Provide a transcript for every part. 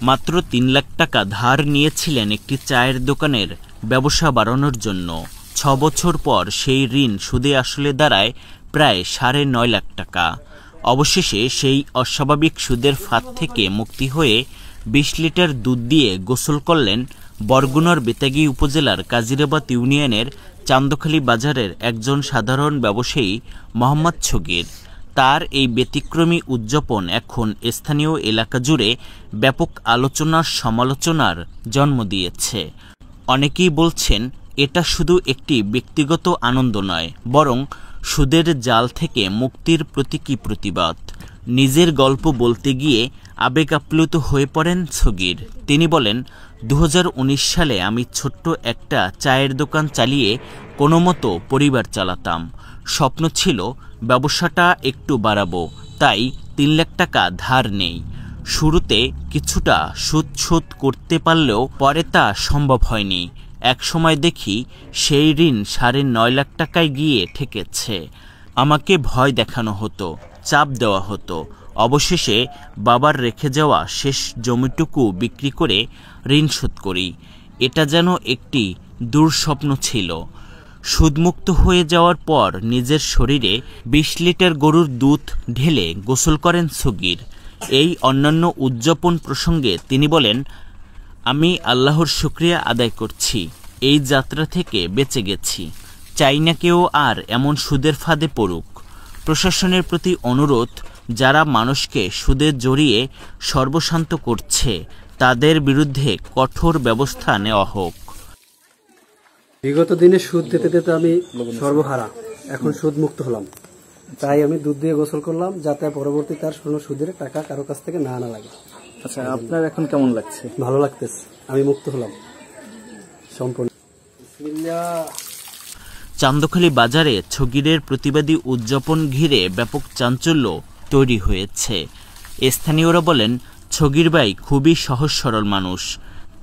মাত্র ৩ লাখ টাকা ধার নিয়েছিলেন একটি চায়ের দোকানের ব্যবসা বাড়ানোর জন্য। ৬ বছর পর সেই ঋণ সুদে আসলে দাঁড়ায় প্রায় ৯.৫ লাখ টাকা। অবশেষে সেই অস্বাভাবিক সুদের ফাঁদ থেকে মুক্তি হয়ে ২০ লিটার দুধ দিয়ে গোসল করলেন বরগুনার বেতাগী উপজেলার কাজিরাবাদ ইউনিয়নের চান্দখালী বাজারের একজন সাধারণ ব্যবসায়ী মোহাম্মদ ছগির। তার এই ব্যতিক্রমী উদযাপন এখন স্থানীয় এলাকা জুড়ে ব্যাপক আলোচনার সমালোচনার জন্ম দিয়েছে। অনেকেই বলছেন এটা শুধু একটি ব্যক্তিগত আনন্দ নয়, বরং সুদের জাল থেকে মুক্তির প্রতীকী প্রতিবাদ। নিজের গল্প বলতে গিয়ে আবেগ আপ্লুত হয়ে পড়েন ছগির। তিনি বলেন, ২০১৯ সালে আমি ছোট্ট একটা চায়ের দোকান চালিয়ে কোনোমতো পরিবার চালাতাম। স্বপ্ন ছিল ব্যবসাটা একটু বাড়াবো, তাই ৩ লাখ টাকা ধার নেই। শুরুতে কিছুটা সুদ শোধ করতে পারলেও পরে তা সম্ভব হয়নি। এক সময় দেখি সেই ঋণ ৯.৫ লাখ টাকায় গিয়ে ঠেকেছে। আমাকে ভয় দেখানো হতো, চাপ দেওয়া হতো। অবশেষে বাবার রেখে যাওয়া শেষ জমিটুকু বিক্রি করে ঋণ শোধ করি। এটা যেন একটি দুঃস্বপ্ন ছিল। সুদমুক্ত হয়ে যাওয়ার পর নিজের শরীরে ২০ লিটার গরুর দুধ ঢেলে গোসল করেন ছগির। এই অন্যান্য উদযাপন প্রসঙ্গে তিনি বলেন, আমি আল্লাহর শুকরিয়া আদায় করছি, এই যাত্রা থেকে বেঁচে গেছি। চাই না কেউ আর এমন সুদের ফাঁদে পড়ুক। প্রশাসনের প্রতি অনুরোধ, যারা মানুষকে সুদে জড়িয়ে সর্বশান্ত করছে তাদের বিরুদ্ধে কঠোর ব্যবস্থা নেওয়া হোক। বিগত দিনে সুদ দিতে দিতে আমি সর্বহারা, এখন সুদ মুক্ত হলাম। তাই আমি দুধ দিয়ে গোসল করলাম, যাতে পরবর্তীতে আর কোনো সুদের টাকা কারো কাছ থেকে না আনা লাগে। আচ্ছা, আপনার এখন কেমন লাগছে? ভালো লাগতেছে, আমি মুক্ত হলাম সম্পূর্ণ। চান্দখালী বাজারে ছগিরের প্রতিবাদী উদযাপন ঘিরে ব্যাপক চাঞ্চল্য তৈরি হয়েছে। স্থানীয়রা বলেন, ছগির ভাই খুবই সহজ সরল মানুষ।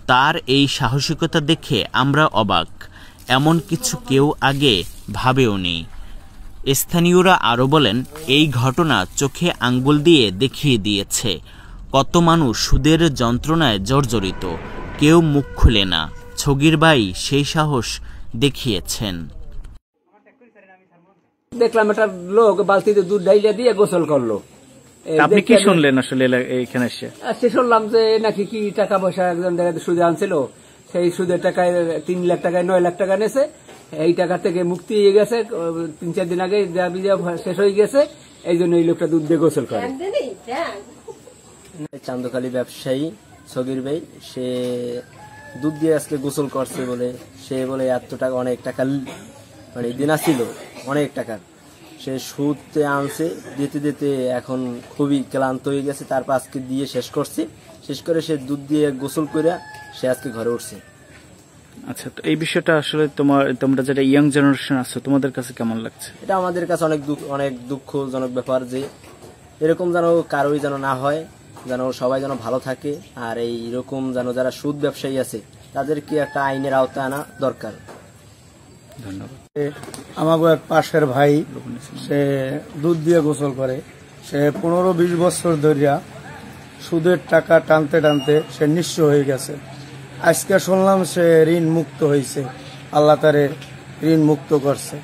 তার এই সাহসিকতা দেখে আমরা অবাক। এমন কিছু কেউ আগে ভাবেওনি। স্থানীয়রা আরও বলেন, এই ঘটনা চোখে আঙ্গুল দিয়ে দেখিয়ে দিয়েছে কত মানুষ সুদের যন্ত্রণায় জর্জরিত। কেউ মুখ খুলে না। ছগির ভাই সেই সাহস দেখিয়েছেন। দেখলাম একটা লোক বালতিতে দুধ ঢাইলে দিয়ে গোসল করলো। আপনি কি শুনলেন আসলে এখানে এসে? শুনলাম যে নাকি কি টাকা পয়সা একজন সুদে আনছিল, সেই সুদের টাকায় ৩ লাখ টাকায় ৯ লাখ টাকা নেছে। এই টাকা থেকে মুক্তি হয়ে গেছে ৩-৪ দিন আগে, শেষ হয়ে গেছে। এই জন্য এই লোকটা দুধ দিয়ে গোসল করে। চান্দখালী ব্যবসায়ী ছগির ভাই, সে দুধ দিয়ে আজকে গোসল করছে বলে, সে বলে এত টাকা, অনেক টাকা মানে দিনা ছিল, অনেক টাকা সে সুদে আনছে। দিতে দিতে এখন খুবই ক্লান্ত হয়ে গেছে। তারপর আজকে দিয়ে শেষ করছে। শেষ করে সে দুধ দিয়ে গোসল করে সে আজকে ঘরে উঠছে। আচ্ছা, তো এই বিষয়টা আসলে তোমরা যেটা ইয়াং জেনারেশন আছো, তোমাদের কাছে কেমন লাগছে? এটা আমাদের কাছে অনেক দুঃখজনক ব্যাপার যে এরকম যেন কারোই যেন না হয়, যেন সবাই যেন ভালো থাকে। আর এইরকম যেন যারা সুদ ব্যবসায়ী আছে তাদেরকে একটা আইনের আওতায় আনা দরকার। ধন্যবাদ। আমাকে এক পাশের ভাই, সে দুধ দিয়ে গোসল করে। সে ১৫-২০ বছর ধরিয়া সুদের টাকা টানতে টানতে সে নিঃস্ব হয়ে গেছে। আজকে শুনলাম সে ঋণ মুক্ত হয়েছে, আল্লাহ তারে ঋণ মুক্ত করছে।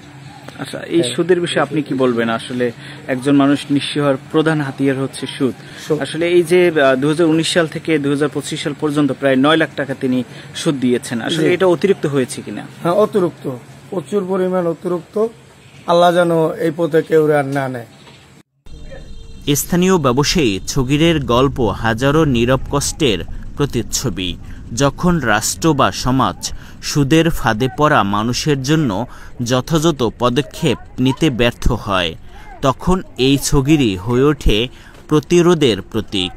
আচ্ছা, এই সুদের বিষয়ে আপনি কি বলবেন? আসলে একজন মানুষ নিঃস্ব হওয়ার প্রধান হাতিয়ার হচ্ছে সুদ। আসলে এই যে ২০১৯ সাল থেকে ২০২৫ সাল পর্যন্ত প্রায় ৯ লাখ টাকা তিনি সুদ দিয়েছেন, আসলে এটা অতিরিক্ত হয়েছে কিনা? হ্যাঁ, অতিরিক্ত, প্রচুর পরিমাণ অতিরিক্ত। আল্লাহ যেন এই পথে কেউ আর না নেয়। স্থানীয় ব্যবসায়ী ছগিরের গল্প হাজারো নীরব কষ্টের প্রতিচ্ছবি। যখন রাষ্ট্র বা সমাজ সুদের ফাঁদে পড়া মানুষের জন্য যথাযথ পদক্ষেপ নিতে ব্যর্থ হয়, তখন এই ছগিরই হয়ে ওঠে প্রতিরোধের প্রতীক।